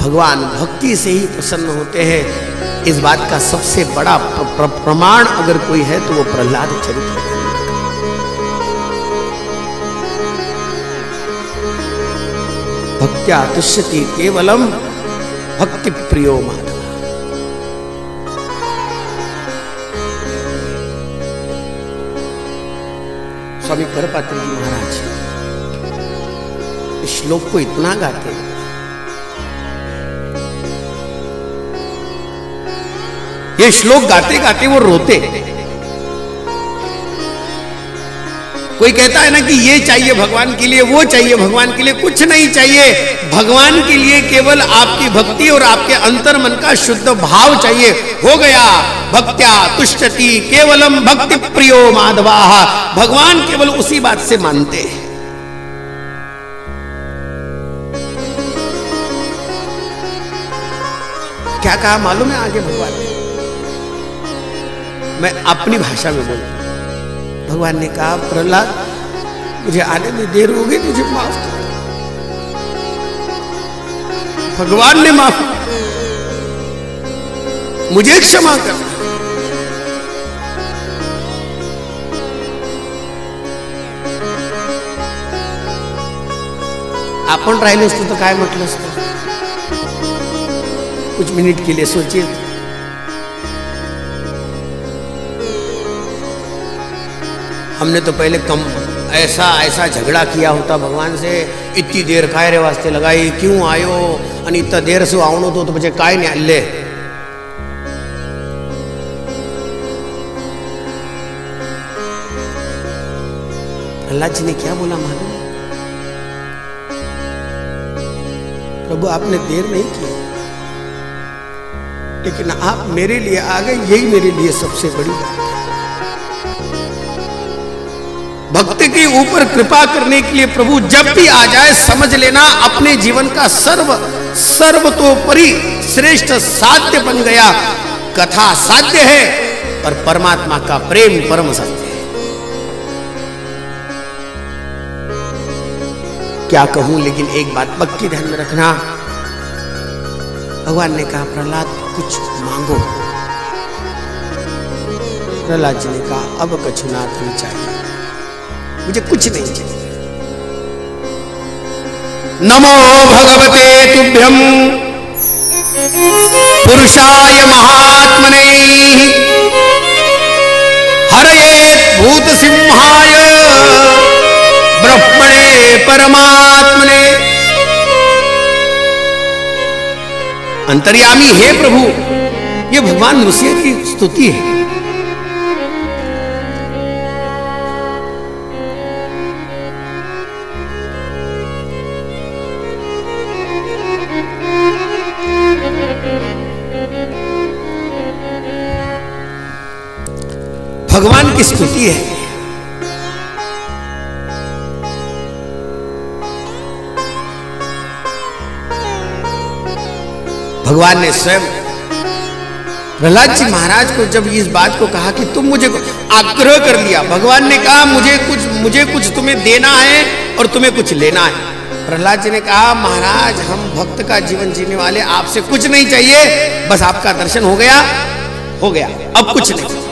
भगवान भक्ति से ही प्रसन्न होते हैं। इस बात का सबसे बड़ा प्रमाण अगर कोई है तो वो प्रहलाद चरित्र। भक्त्या तुष्यति केवलम भक्ति प्रियो माधव। स्वामी करपात्री जी महाराज इस श्लोक को इतना गाते हैं, ये श्लोक गाते गाते वो रोते। कोई कहता है ना कि ये चाहिए भगवान के लिए, वो चाहिए भगवान के लिए, कुछ नहीं चाहिए भगवान के लिए, केवल आपकी भक्ति और आपके अंतर मन का शुद्ध भाव चाहिए। हो गया भक्त्या तुष्टति केवलम भक्ति प्रियो माधवाः। भगवान केवल उसी बात से मानते हैं। क्या कहा मालूम है आगे भगवान ने? मैं अपनी भाषा में बोलूं। भगवान ने कहा प्रहलाद मुझे आने में देर हो गई, मुझे माफ कर। भगवान ने माफ, मुझे क्षमा कर। आपण राहिले असतो तर काय म्हटलं असतं? कुछ मिनट के लिए सोचिए। हमने तो पहले ऐसा झगड़ा किया होता भगवान से, इतनी देर काय रे वास्ते लगाई, क्यों आयो, आणि इतना देर से आवणो तो मुझे काय नहीं आले। प्रहलाद जी ने क्या बोला मालूम? प्रभु आपने देर नहीं की, लेकिन आप मेरे लिए आ गए, यही मेरे लिए सबसे बड़ी बात है। भक्ति के ऊपर कृपा करने के लिए प्रभु जब भी आ जाए समझ लेना अपने जीवन का सर्वतोपरि श्रेष्ठ साध्य बन गया। कथा साध्य है पर परमात्मा का प्रेम परम सत्य है। क्या कहूं, लेकिन एक बात पक्की ध्यान में रखना। भगवान ने कहा प्रहलाद कुछ मांगो। प्रहलाद जी ने कहा अब कछुनाथ नहीं चाहिए, मुझे कुछ नहीं चाहिए। नमो भगवते तुभ्यं पुरुषाय महात्मने हरये भूत सिंहाय ब्रह्मणे परमात्मने। अंतर्यामी हे प्रभु, ये भगवान नृसिंह की स्तुति है। भगवान की स्तुति है। भगवान ने स्वयं प्रहलाद जी महाराज को जब इस बात को कहा कि तुम मुझे आग्रह कर लिया, भगवान ने कहा मुझे कुछ तुम्हें देना है और तुम्हें कुछ लेना है। प्रहलाद जी ने कहा महाराज हम भक्त का जीवन जीने वाले, आपसे कुछ नहीं चाहिए, बस आपका दर्शन हो गया, अब कुछ नहीं।